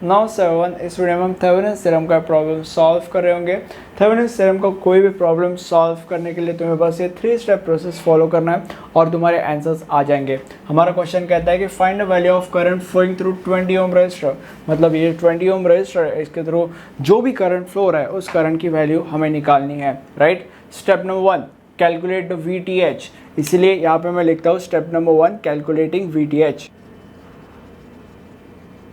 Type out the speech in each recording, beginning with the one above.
Now 7 इस video में हम थेवेनिन्स थ्योरम का प्रॉब्लम सॉल्व कर रहे होंगे। थेवेनिन्स थ्योरम का कोई भी प्रॉब्लम सॉल्व करने के लिए तुम्हें बस ये 3 स्टेप प्रोसेस फॉलो करना है और तुम्हारे आंसर्स आ जाएंगे। हमारा क्वेश्चन कहता है कि find the value of current flowing through 20 ohm resistor, मतलब ये 20 ओम रजिस्टर है, इसके थ्रू जो भी करंट फ्लो रहा है उस करंट की वैल्यू हमें निकालनी है, right. Step number 1 calculate the VTH, इसलिए यहाँ पे मैं लिखता हूँ स्टेप नंबर 1 कैलकुलेटिंग VTH।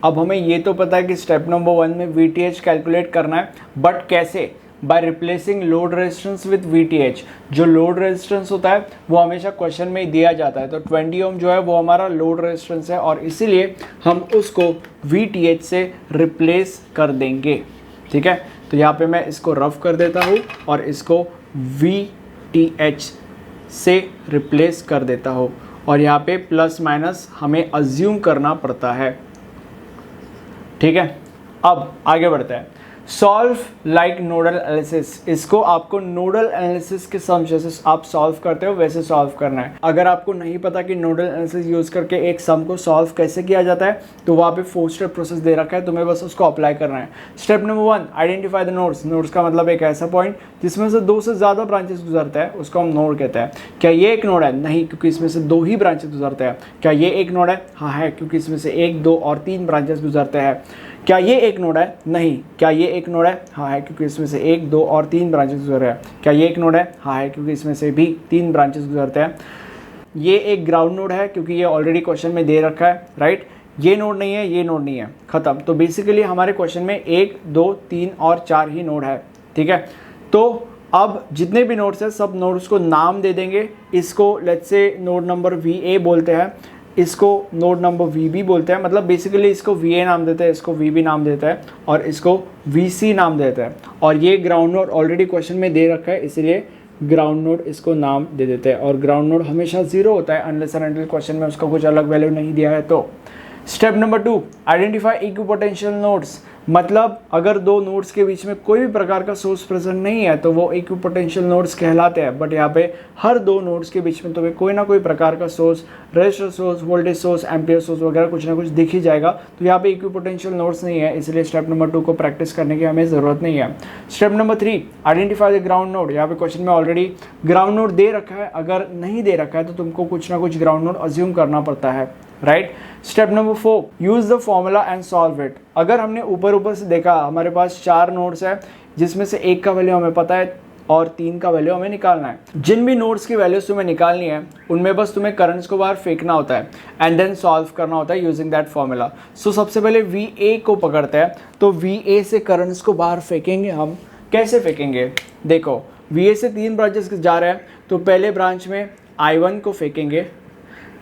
अब हमें ये तो पता है कि स्टेप नंबर 1 में VTH कैलकुलेट करना है, बट कैसे? By replacing load resistance with VTH। जो लोड रेजिस्टेंस होता है वो हमेशा क्वेश्चन में ही दिया जाता है, तो 20 ओम जो है वो हमारा लोड रेजिस्टेंस है और इसीलिए हम उसको VTH से रिप्लेस कर देंगे, ठीक है। तो यहाँ पे मैं इसको रफ कर देता हूँ और इसको VTH से रिप्लेस कर देता हूँ और यहाँ पे प्लस माइनस हमें अज्यूम करना पड़ता है, ठीक है। अब आगे बढ़ते हैं। सॉल्व लाइक नोडल एनालिसिस, इसको आपको नोडल एनालिसिस के सम जैसे आप सॉल्व करते हो वैसे सॉल्व करना है। अगर आपको नहीं पता कि नोडल एनालिसिस यूज करके एक सम को सॉल्व कैसे किया जाता है तो वहाँ पे 4 स्टेप प्रोसेस दे रखा है, तुम्हें बस उसको अप्लाई करना है। Step number 1 identify the nodes. Nodes का मतलब एक ऐसा पॉइंट जिसमें से 2 से ज़्यादा ब्रांचेस गुजरते हैं, उसको हम नोड कहते हैं। क्या ये एक नोड है? नहीं, क्योंकि इसमें से 2 ही ब्रांचेस गुजरते हैं। क्या ये एक नोड है? हाँ है, क्योंकि इसमें से 1, 2 और 3 ब्रांचेस गुजरते हैं। क्या ये एक नोड है? नहीं। क्या ये एक नोड है? हाँ है, क्योंकि इसमें से 1, 2 और 3 ब्रांचेस गुजर रहे हैं। क्या ये एक नोड है? हाँ है, क्योंकि इसमें से भी 3 ब्रांचेस गुजरते हैं। ये एक ग्राउंड नोड है क्योंकि ये ऑलरेडी क्वेश्चन में दे रखा है, राइट। ये नोड नहीं है, ये नोड नहीं है, खत्म। तो बेसिकली हमारे क्वेश्चन में 1, 2, 3 और 4 ही नोड है, ठीक है। तो अब जितने भी नोड्स हैं सब नोड्स को नाम दे देंगे। इसको let's say node number VA बोलते हैं, इसको नोड नंबर VB बोलते हैं, मतलब बेसिकली इसको VA नाम देते हैं, इसको VB नाम देता है और इसको VC नाम देता है। और ये ग्राउंड नोड ऑलरेडी क्वेश्चन में दे रखा है, इसलिए ग्राउंड नोड इसको नाम दे देते हैं। और ग्राउंड नोड हमेशा 0 होता है अनलेस एंड अनटिल क्वेश्चन में उसका कुछ अलग वैल्यू नहीं दिया है। तो step number 2 identify equipotential nodes, मतलब अगर 2 नोड्स के बीच में कोई भी प्रकार का सोर्स प्रेजेंट नहीं है तो वो इक्विपोटेंशियल नोड्स कहलाते हैं। बट यहाँ पे हर 2 नोड्स के बीच में तुम्हें कोई ना कोई प्रकार का source, resistor source, voltage source, ampere source वगैरह कुछ ना कुछ दिख ही जाएगा। तो यहाँ पे इक्विपोटेंशियल नोड्स नहीं है, इसलिए स्टेप नंबर 2 को प्रैक्टिस करने की हमें जरूरत नहीं है। Step number 3 identify the ground node. यहाँ पे क्वेश्चन में ऑलरेडी ग्राउंड नोड दे रखा है, अगर नहीं दे रखा है तो तुमको कुछ ना कुछ ग्राउंड नोड अज्यूम करना पड़ता है, right. Step number 4 use the formula and solve it. अगर हमने ऊपर से देखा हमारे पास 4 नोड्स है जिसमें से 1 का वैल्यू हमें पता है और 3 का वैल्यू हमें निकालना है। जिन भी नोड्स की वैल्यूज तुम्हें निकालनी है उनमें बस तुम्हें करंट्स को बाहर फेंकना होता है एंड देन सॉल्व करना होता है यूजिंग दैट फॉर्मूला। सो सबसे पहले VA को पकड़ते हैं, तो VA से करंट्स को बाहर फेंकेंगे हम। कैसे फेंकेंगे? देखो, VA से 3 ब्रांचेस जा रहे हैं, तो पहले ब्रांच में I1 को फेंकेंगे,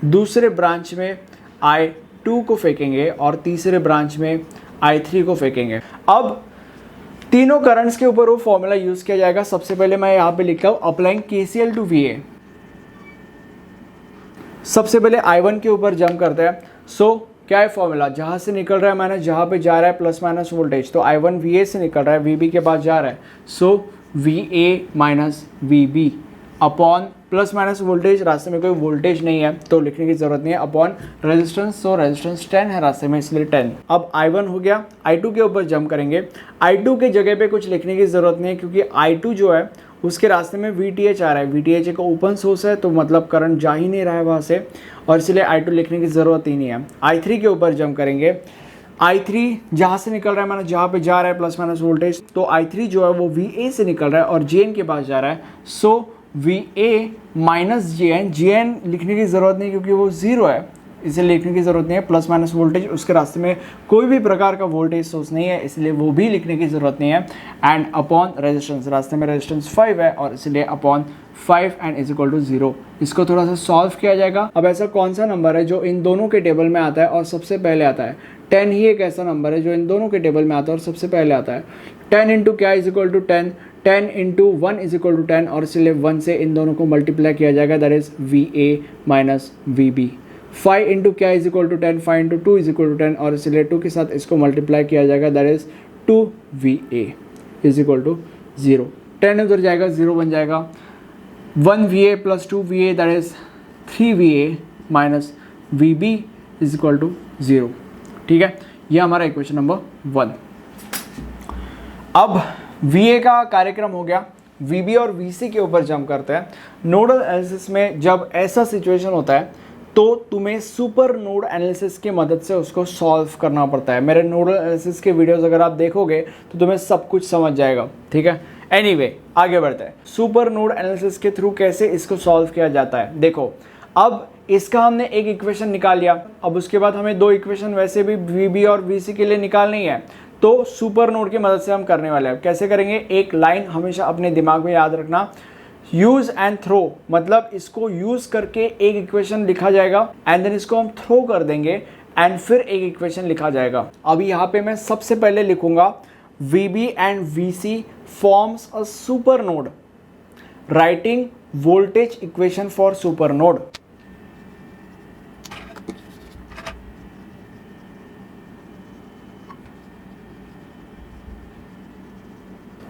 दूसरे ब्रांच में I2 को फेंकेंगे और तीसरे ब्रांच में I3 को फेंकेंगे। अब तीनों करंट्स के ऊपर वो फॉर्मूला यूज किया जाएगा। सबसे पहले मैं यहाँ पे लिखता हूँ अप्लाइंग KCL टू VA। सबसे पहले I1 के ऊपर जंप करते हैं। सो क्या है फॉर्मूला? जहाँ से निकल रहा है माइनस, जहाँ पे जा रहा है प्लस माइनस वोल्टेज, तो I1 VA से निकल रहा है, VB के पास जा रहा है, सो VA minus VB upon plus minus voltage, रास्ते में कोई वोल्टेज नहीं है तो लिखने की जरूरत नहीं है, अपॉन रेजिस्टेंस, तो रेजिस्टेंस 10 है रास्ते में इसलिए 10। अब I1 हो गया। I2 के ऊपर जंप करेंगे। I2 के जगह पे कुछ लिखने की जरूरत नहीं है क्योंकि I2 जो है उसके रास्ते में VTH आ रहा है। VTH एक ओपन सोर्स है तो मतलब करंट जा ही नहीं रहा है वहाँ से, और इसलिए I2 लिखने की ज़रूरत ही नहीं है। I3 के ऊपर जंप करेंगे। I3 जहाँ से निकल रहा है माना जहाँ पे जा रहा है प्लस माइनस वोल्टेज, तो I3 जो है वो VA से निकल रहा है और JN के पास जा रहा है, सो VA माइनस JN लिखने की ज़रूरत नहीं क्योंकि वो 0 है, इसे लिखने की ज़रूरत नहीं है। प्लस माइनस वोल्टेज, उसके रास्ते में कोई भी प्रकार का वोल्टेज सोर्स नहीं है इसलिए वो भी लिखने की ज़रूरत नहीं है। एंड अपॉन रेजिस्टेंस, रास्ते में रेजिस्टेंस 5 है और इसलिए upon 5 and is equal to 0। इसको थोड़ा सा सॉल्व किया जाएगा। अब ऐसा कौन सा नंबर है जो इन दोनों के टेबल में आता है और सबसे पहले आता है? 10 ही एक ऐसा नंबर है जो इन दोनों के टेबल में आता है और सबसे पहले आता है। 10 इंटू क्या is equal to 10, 10 into 1 is equal to 10 और इसलिए 1 से इन दोनों को मल्टीप्लाई किया जाएगा, that is VA minus VB। 5 into क्या is equal to 10, 5 into 2 is equal to 10 और इसलिए 2 के साथ इसको मल्टीप्लाई किया जाएगा, that is 2VA is equal to 0। 10 उधर जाएगा, 0 बन जाएगा। 1VA plus 2VA that is 3VA minus VB is equal to 0, ठीक है। ये हमारा इक्वेशन नंबर 1। अब VA का कार्यक्रम हो गया, VB और VC के ऊपर जंप करते हैं। नोडल एनालिसिस में जब ऐसा सिचुएशन होता है तो तुम्हें सुपर नोड एनालिसिस की मदद से उसको सॉल्व करना पड़ता है। मेरे नोडल एनालिसिस के वीडियोस अगर आप देखोगे तो तुम्हें सब कुछ समझ जाएगा, ठीक है। एनीवे, आगे बढ़ते हैं। सुपर नोड एनालिसिस के थ्रू कैसे इसको सॉल्व किया जाता है। देखो, अब इसका हमने एक इक्वेशन निकाल लिया, अब उसके बाद हमें 2 इक्वेशन वैसे भी VB और VC के लिए निकालनी है, तो सुपर नोड की मदद से हम करने वाले हैं। कैसे करेंगे, एक लाइन हमेशा अपने दिमाग में याद रखना, यूज एंड थ्रो, मतलब इसको यूज करके एक इक्वेशन लिखा जाएगा एंड देन इसको हम थ्रो कर देंगे एंड फिर एक इक्वेशन लिखा जाएगा। अब यहाँ पे मैं सबसे पहले लिखूंगा VB and VC forms a super node, writing voltage equation for super node.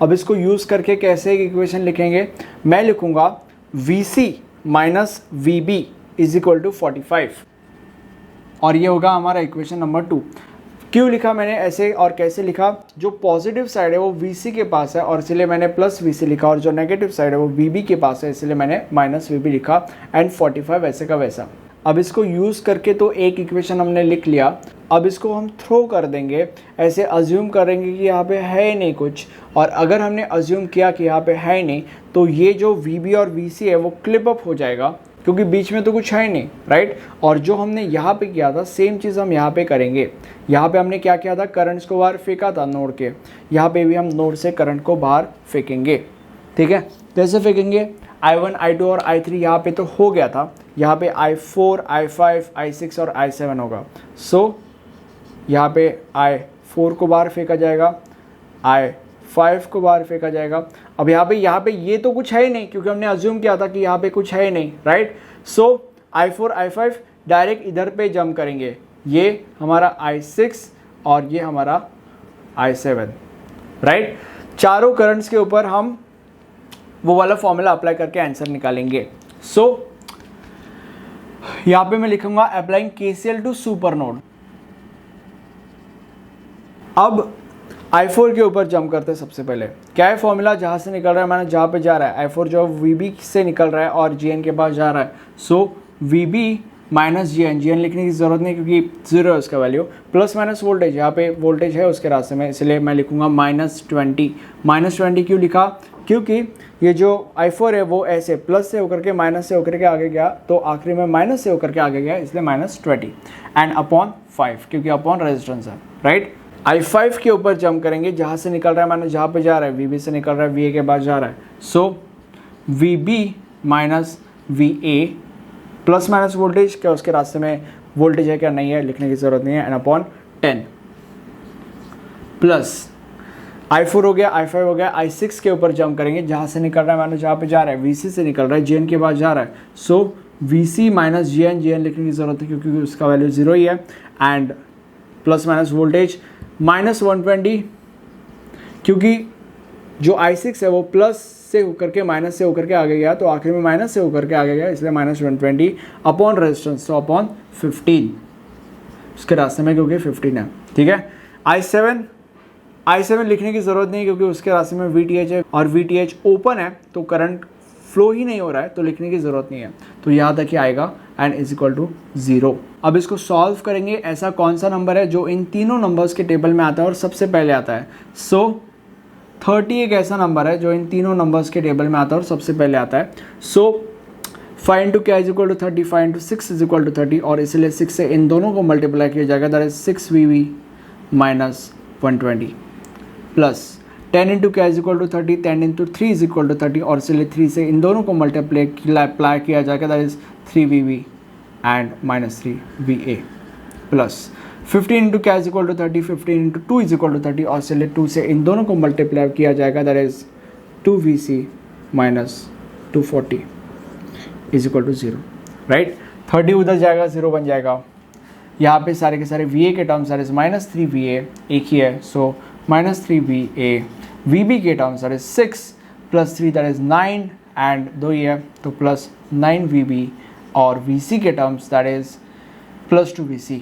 अब इसको यूज करके कैसे एक इक्वेशन लिखेंगे, मैं लिखूंगा VC minus VB is equal to 45 और ये होगा हमारा इक्वेशन नंबर 2। क्यों लिखा मैंने ऐसे और कैसे लिखा, जो पॉजिटिव साइड है वो VC के पास है और इसलिए मैंने प्लस VC लिखा, और जो नेगेटिव साइड है वो VB के पास है इसलिए मैंने माइनस VB लिखा एंड 45 वैसे का वैसा। अब इसको यूज़ करके तो एक इक्वेशन हमने लिख लिया, अब इसको हम थ्रो कर देंगे, ऐसे अज्यूम करेंगे कि यहाँ पे है ही नहीं कुछ, और अगर हमने अज्यूम किया कि यहाँ पे है ही नहीं तो ये जो VB और VC है वो क्लिप अप हो जाएगा क्योंकि बीच में तो कुछ है ही नहीं, राइट। और जो हमने यहाँ पे किया था सेम चीज़ हम यहाँ पे करेंगे। यहाँ पे हमने क्या किया था, करंट्स को बाहर फेंका था नोड के, यहाँ पे भी हम नोड से करंट को बाहर फेंकेंगे, ठीक है। कैसे फेंकेंगे, I1, I2 और I3 यहाँ पे तो हो गया था, यहाँ पे I4, I5, I6 और I7 होगा। सो यहाँ पे I4 को बाहर फेंका जाएगा, I5 को बाहर फेंका जाएगा। अब यहाँ पे ये तो कुछ है ही नहीं क्योंकि हमने अज्यूम किया था कि यहाँ पे कुछ है ही नहीं, राइट। सो I4, I5 डायरेक्ट इधर पे जंप करेंगे, ये हमारा I6 और ये हमारा I7, राइट। चारों करंट्स के ऊपर हम वो वाला फॉर्मूला अप्लाई करके आंसर निकालेंगे। सो यहाँ पे मैं लिखूंगा applying KCL to super node. अब I4 के ऊपर जंप करते हैं। सबसे पहले क्या है फॉर्मूला, जहाँ से निकल रहा है माना जहाँ पे जा रहा है, I4 जो VB से निकल रहा है और GN के पास जा रहा है, सो VB माइनस GN लिखने की ज़रूरत नहीं क्योंकि 0 है उसका वैल्यू, प्लस माइनस वोल्टेज, यहाँ पे वोल्टेज है उसके रास्ते में इसलिए मैं लिखूंगा -20 क्यों लिखा, क्योंकि ये जो I4 है वो ऐसे प्लस से होकर के माइनस से होकर के आगे गया तो आखिरी में माइनस से होकर के आगे गया इसलिए -20 एंड अपॉन 5 क्योंकि अपॉन रेजिस्टेंस है, राइट। I5 के ऊपर जंप करेंगे, जहाँ से निकल रहा है माइनस जहाँ पे जा रहा है, VB से निकल रहा है VA के पास जा रहा है, सो VB minus VA plus minus voltage, क्या उसके रास्ते में वोल्टेज है क्या नहीं है लिखने की ज़रूरत नहीं है, एंड अपॉन 10 प्लस I4 हो गया, I5 हो गया, I6 के ऊपर जंप करेंगे, जहाँ से निकल रहा है माइनस जहाँ पे जा रहा है, VC से निकल रहा है GN के पास जा रहा है, सो VC माइनस GN लिखने की ज़रूरत है क्योंकि उसका वैल्यू 0 ही है, एंड प्लस माइनस वोल्टेज -120 क्योंकि जो I6 है वो प्लस से होकर के माइनस से होकर के आगे गया तो आखिर में माइनस से होकर के आगे गया इसलिए -120 अपॉन रेजिस्टेंस तो अपॉन 15 उसके रास्ते में क्योंकि 15 है, ठीक है। I7 लिखने की ज़रूरत नहीं क्योंकि उसके रास्ते में VTH है और VTH ओपन है तो करंट फ्लो ही नहीं हो रहा है तो लिखने की ज़रूरत नहीं है, तो यहाँ तक ही आएगा एंड इज इक्वल टू 0। अब इसको सॉल्व करेंगे, ऐसा कौन सा नंबर है जो इन तीनों नंबर्स के टेबल में आता है और सबसे पहले आता है, सो 30 एक ऐसा नंबर है जो इन तीनों नंबर्स के टेबल में आता है और सबसे पहले आता है। सो 5 इंटू क्या is equal to 30, 5 into 6 is equal to 30 और इसलिए 6 से इन दोनों को मल्टीप्लाई किया जाएगा, that is 6VB minus 120 plus 10 into क्या is equal to 30, 10 into 3 is equal to 30 और इसलिए 3 से इन दोनों को मल्टीप्लाई किया जाएगा, that is 3VB and -3VA plus 15 into क्या is equal to 30, 15 into 2 is equal to 30 और इसलिए 2 से इन दोनों को मल्टीप्लाई किया जाएगा, that is 2VC minus 240 is equal to 0, right. 30 उधर जाएगा 0 बन जाएगा, यहाँ पे सारे के सारे VA के टर्म्स दैट इज -3VA एक ही है, सो -3VA, VB के terms that is 6 plus 3 that is 9 and 2 ही है तो प्लस 9VB और VC के terms that is +2VC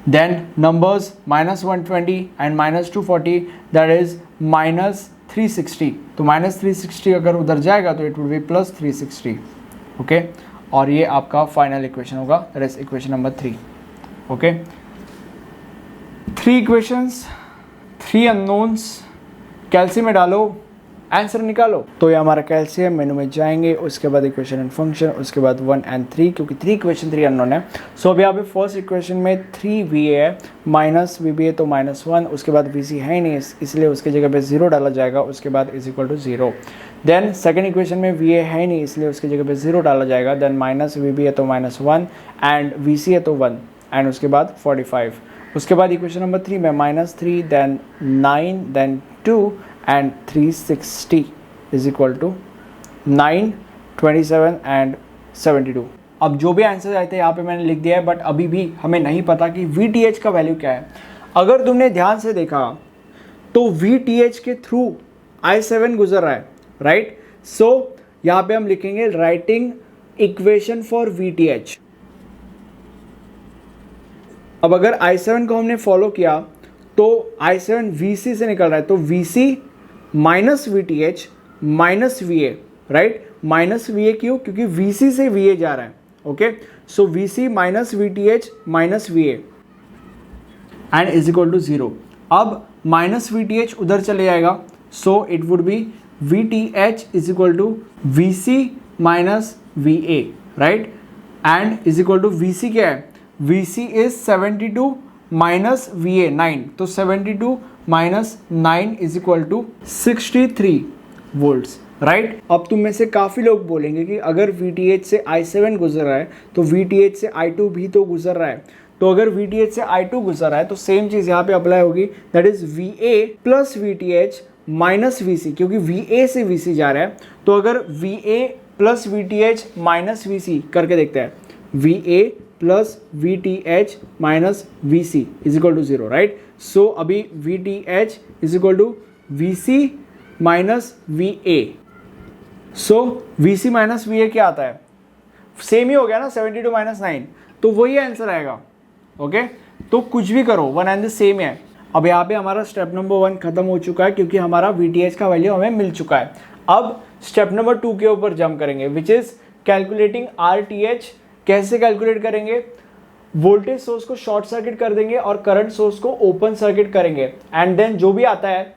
then numbers -120 and -240 that is -360, तो -360 अगर उधर जाएगा तो इट वुड बी +360, ओके। और ये आपका फाइनल इक्वेशन होगा, that is equation number 3, okay. 3 equations, 3 unknowns, calci में डालो, आंसर निकालो। तो ये हमारा कैल्सी है, मेनू में जाएंगे, उसके बाद इक्वेशन एंड फंक्शन, उसके बाद 1 and 3, क्योंकि 3 इक्वेशन 3 अननोन है। सो अभी यहाँ पे फर्स्ट इक्वेशन में 3VA है, माइनस VBA तो -1, उसके बाद VC है ही नहीं, इसलिए उसके जगह पे 0 डाला जाएगा, उसके बाद =0। देन सेकंड इक्वेशन में VA है ही नहीं, इसलिए उसके जगह पे 0 डाला जाएगा। देन -VBA तो -1 एंड VC है तो 1 एंड उसके बाद 45। उसके बाद इक्वेशन नंबर 3 में -3 then 9 then 2 and 360 is equal to 9, 27 and 72। अब जो भी आंसर आए थे यहाँ पे मैंने लिख दिया है, बट अभी भी हमें नहीं पता कि VTH का वैल्यू क्या है। अगर तुमने ध्यान से देखा तो VTH के थ्रू I7 गुजर रहा है, राइट। सो यहाँ पे हम लिखेंगे राइटिंग इक्वेशन फॉर VTH। अब अगर I7 को हमने फॉलो किया तो I7 VC से निकल रहा है, तो VC minus VTH minus VA, right. Minus VA क्यों? क्योंकि VC से VA जा रहा है, okay. So VC minus VTH minus VA and is equal to 0। अब माइनस VTH उधर चले जाएगा, so it would be VTH is equal to VC minus VA, right. And is equal to VC क्या है? VC is 72 minus VA 9, तो 72 minus 9 is equal to 63 volts, right. अब तुम में से काफ़ी लोग बोलेंगे कि अगर VTH से I7 गुजर रहा है तो VTH से I2 भी तो गुजर रहा है। तो अगर VTH से I2 गुजर रहा है तो सेम चीज़ यहाँ पे अप्लाई होगी, that is VA plus VTH minus VC, क्योंकि VA से VC जा रहा है। तो अगर VA plus VTH minus VC करके देखते हैं, VA plus VTH minus VC is equal to 0, right. So अभी VTH is equal to VC minus VA। So VC minus VA क्या आता है? सेम ही हो गया ना, 72 माइनस 9, तो वही आंसर आएगा, ओके। तो कुछ भी करो, वन एंड द सेम है। अब यहाँ पे हमारा स्टेप नंबर 1 खत्म हो चुका है, क्योंकि हमारा VTH का वैल्यू हमें मिल चुका है। अब स्टेप नंबर 2 के ऊपर जंप करेंगे, विच इज कैलकुलेटिंग RTH। कैसे कैलकुलेट करेंगे? वोल्टेज सोर्स को शॉर्ट सर्किट कर देंगे और करंट सोर्स को ओपन सर्किट करेंगे, एंड देन जो भी आता है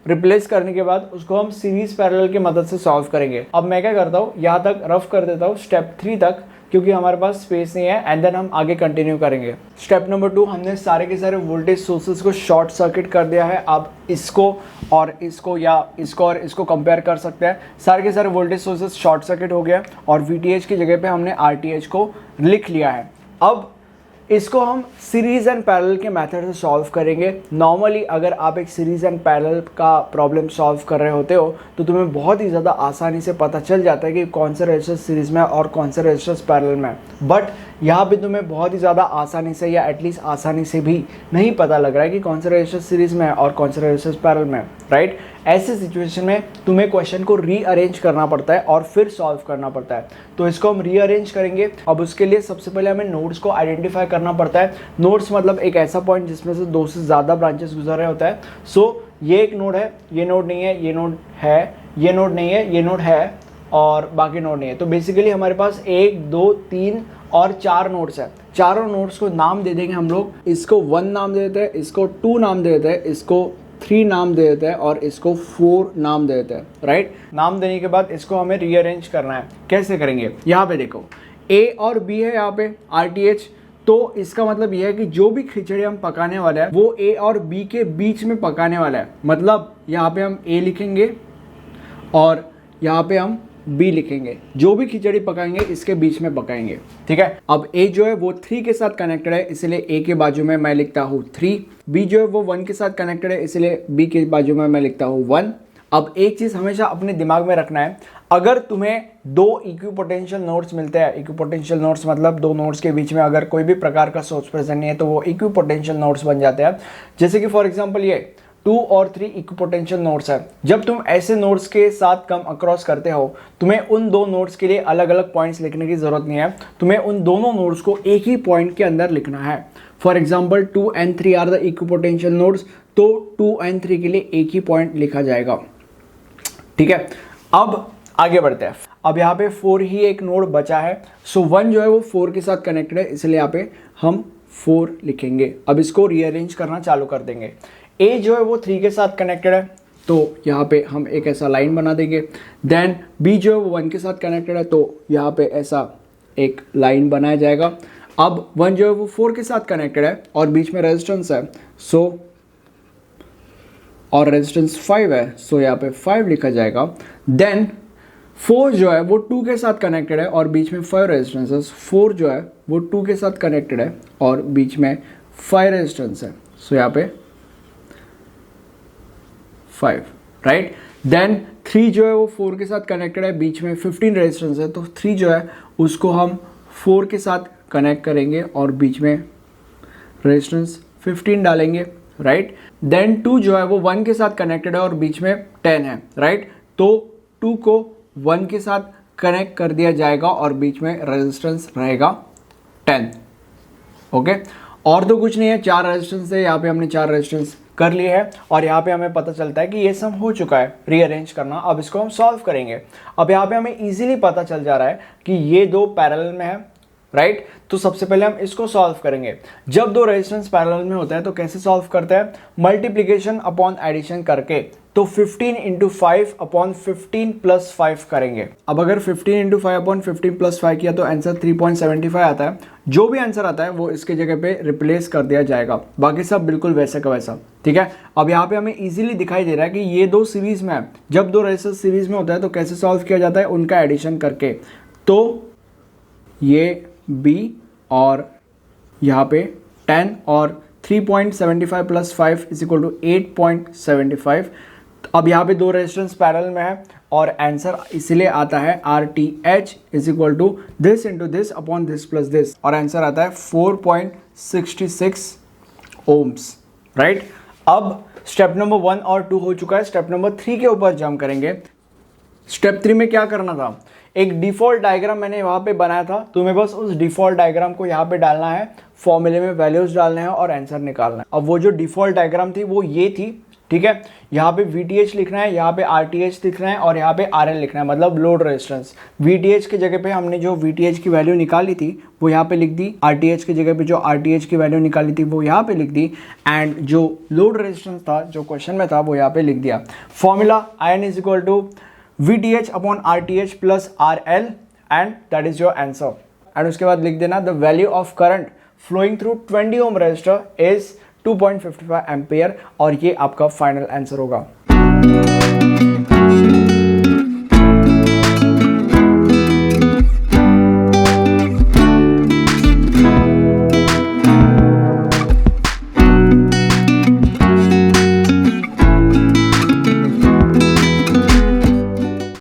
रिप्लेस करने के बाद उसको हम सीरीज पैरेलल की मदद से सॉल्व करेंगे। अब मैं क्या करता हूँ, यहाँ तक रफ कर देता हूँ स्टेप 3 तक, क्योंकि हमारे पास स्पेस नहीं है, एंड देन हम आगे कंटिन्यू करेंगे। स्टेप नंबर 2, हमने सारे के सारे वोल्टेज सोर्सेज को शॉर्ट सर्किट कर दिया है। आप इसको और इसको या इसको और इसको कंपेयर कर सकते हैं। सारे के सारे वोल्टेज सोर्सेज शॉर्ट सर्किट हो गया और VTH की जगह पे हमने RTH को लिख लिया है। अब इसको हम सीरीज एंड पैरेलल के मेथड से सॉल्व करेंगे। नॉर्मली अगर आप एक सीरीज एंड पैरेलल का प्रॉब्लम सॉल्व कर रहे होते हो तो तुम्हें बहुत ही ज़्यादा आसानी से पता चल जाता है कि कौन सा रेजिस्टर सीरीज में और कौन सा रेजिस्टर पैरेलल में। बट यहाँ पे तुम्हें बहुत ही ज़्यादा आसानी से या एटलीस्ट आसानी से भी नहीं पता लग रहा है कि कौन सा रेजिस्टर सीरीज में है और कौन सा रेजिस्टर पैरेलल में, राइट। ऐसे सिचुएशन में तुम्हें क्वेश्चन को रीअरेंज करना पड़ता है और फिर सॉल्व करना पड़ता है। तो इसको हम रीअरेंज करेंगे। अब उसके लिए सबसे पहले हमें नोड्स को आइडेंटिफाई करना पड़ता है। नोड्स मतलब एक ऐसा पॉइंट जिसमें से 2 से ज़्यादा ब्रांचेस गुजर रहे होता है। सो ये एक नोड है, ये नोड नहीं है, ये नोड है, ये नोड नहीं है, ये नोड है और बाकी नोड नहीं है। तो बेसिकली हमारे पास 1, 2, 3 और 4 नोड्स है। चारों नोड्स को नाम दे देंगे हम लोग। इसको 1 नाम दे देते हैं, इसको 2 नाम दे देते हैं, इसको 3 नाम दे देते हैं और इसको 4 नाम दे देते हैं, राइट। नाम देने के बाद इसको हमें रीअरेंज करना है। कैसे करेंगे? यहाँ पे देखो A और B है यहाँ पे RTH, तो इसका मतलब यह है कि जो भी खिचड़ी हम पकाने वाले हैं वो A और B के बीच में पकाने वाला है। मतलब यहाँ पे हम A लिखेंगे और यहाँ पे हम B लिखेंगे। जो भी खिचड़ी पकाएंगे इसके बीच में पकाएंगे, ठीक है। अब A जो है वो 3 के साथ कनेक्टेड है, इसलिए A के बाजू में मैं लिखता हूँ 3। B जो है वो 1 के साथ कनेक्टेड है, इसलिए B के बाजू में मैं लिखता हूँ 1। अब एक चीज़ हमेशा अपने दिमाग में रखना है, अगर तुम्हें 2 इक्विपोटेंशियल नोड्स मिलते हैं, इक्विपोटेंशियल नोड्स मतलब 2 नोड्स के बीच में अगर कोई भी प्रकार का सोर्स प्रेजेंट नहीं है तो वो इक्विपोटेंशियल नोड्स बन जाते हैं। जैसे कि फॉर एग्जांपल ये 2 और 3 इक्विपोटेंशियल नोड्स है। जब तुम ऐसे नोड्स के साथ कम अक्रॉस करते हो, तुम्हें उन 2 नोड्स के लिए अलग अलग पॉइंट्स लिखने की जरूरत नहीं है, तुम्हें उन दोनों नोड्स को एक ही पॉइंट के अंदर लिखना है। For example 2 and 3 are the equipotential nodes, तो 2 and 3 के लिए एक ही पॉइंट लिखा जाएगा। ठीक है, अब आगे बढ़ते हैं। अब यहाँ पे 4 ही एक नोड बचा है, सो 1 जो है वो 4 के साथ कनेक्टेड है, इसलिए यहाँ पे हम 4 लिखेंगे। अब इसको रीअरेंज करना चालू कर देंगे। A जो है वो 3 के साथ कनेक्टेड है, तो यहाँ पे हम एक ऐसा लाइन बना देंगे। देन B जो है वो 1 के साथ कनेक्टेड है, तो यहाँ पे ऐसा एक लाइन बनाया जाएगा। अब 1 जो है वो 4 के साथ कनेक्टेड है और बीच में रेजिस्टेंस है, सो और रेजिस्टेंस 5 है, सो यहाँ पे 5 लिखा जाएगा। देन 4 जो है वो 2 के साथ कनेक्टेड है और बीच में 5 रेजिस्टेंस है। 4 जो है वो 2 के साथ कनेक्टेड है और बीच में 5 रेजिस्टेंस है, सो यहाँ पे 5, राइट। देन 3 जो है वो 4 के साथ कनेक्टेड है, बीच में 15 रेजिस्टेंस है, तो 3 जो है उसको हम 4 के साथ कनेक्ट करेंगे और बीच में रेजिस्टेंस 15 डालेंगे, राइट। देन 2 जो है वो 1 के साथ कनेक्टेड है और बीच में 10 है, राइट। तो 2 को 1 के साथ कनेक्ट कर दिया जाएगा और बीच में रेजिस्टेंस रहेगा 10, ओके। और तो कुछ नहीं है, 4 रेजिस्टेंस है, यहाँ पे हमने 4 रेजिस्टेंस कर लिए हैं और यहाँ पे हमें पता चलता है कि ये सम हो चुका है रीअरेंज करना। अब इसको हम सॉल्व करेंगे। अब यहाँ पे हमें इजीली पता चल जा रहा है कि ये दो पैरेलल में है, राइट। तो सबसे पहले हम इसको सॉल्व करेंगे। जब दो रेजिस्टेंस पैरेलल में होता है तो कैसे सॉल्व करते हैं? मल्टीप्लिकेशन अपॉन एडिशन करके, तो 15 इंटू 5 अपॉन 15 प्लस 5 करेंगे। अब अगर 15 इंटू 5 अपॉन 15 प्लस 5 किया तो आंसर 3.75 आता है। जो भी आंसर आता है वो इसके जगह पे रिप्लेस कर दिया जाएगा, बाकी सब बिल्कुल वैसे का वैसा, ठीक है। अब यहाँ पे हमें इजीली दिखाई दे रहा है कि ये दो सीरीज में है। जब दो रेजिस्टेंस सीरीज में होता है तो कैसे सॉल्व किया जाता है? उनका एडिशन करके। तो ये B और यहाँ पे 10 और 3.75 प्लस 5 इज इक्वल टू 8.75। अब यहाँ पे दो रेजिस्टेंस पैरेलल में है और आंसर इसलिए आता है RTH is equal to this into this upon this plus this, और आंसर आता है 4.66 ओम्स, राइट। अब स्टेप नंबर 1 और 2 हो चुका है। स्टेप नंबर 3 के ऊपर जंप करेंगे। स्टेप 3 में क्या करना था? एक डिफॉल्ट डायग्राम मैंने वहाँ पे बनाया था, तुम्हें बस उस डिफॉल्ट डायग्राम को यहाँ पे डालना है, फॉर्मूले में वैल्यूज डालने हैं और आंसर निकालना है। अब वो जो डिफॉल्ट डायग्राम थी वो ये थी, ठीक है। यहाँ पे VTH लिखना है, यहाँ पे RTH लिखना है और यहाँ पे RL लिखना है, मतलब लोड रेजिस्टेंस। VTH की जगह पे हमने जो VTH की वैल्यू निकाली थी वो यहाँ पे लिख दी, RTH की जगह पे जो RTH की वैल्यू निकाली थी वो यहाँ पे लिख दी, एंड जो लोड रेजिस्टेंस था जो क्वेश्चन में था वो यहाँ पे लिख दिया। Formula IN is equal to VTH upon RTH plus RL and that is your answer. And उसके बाद लिख देना the value of current flowing through 20 ohm resistor is 2.55 ampere, और ये आपका फाइनल आंसर होगा।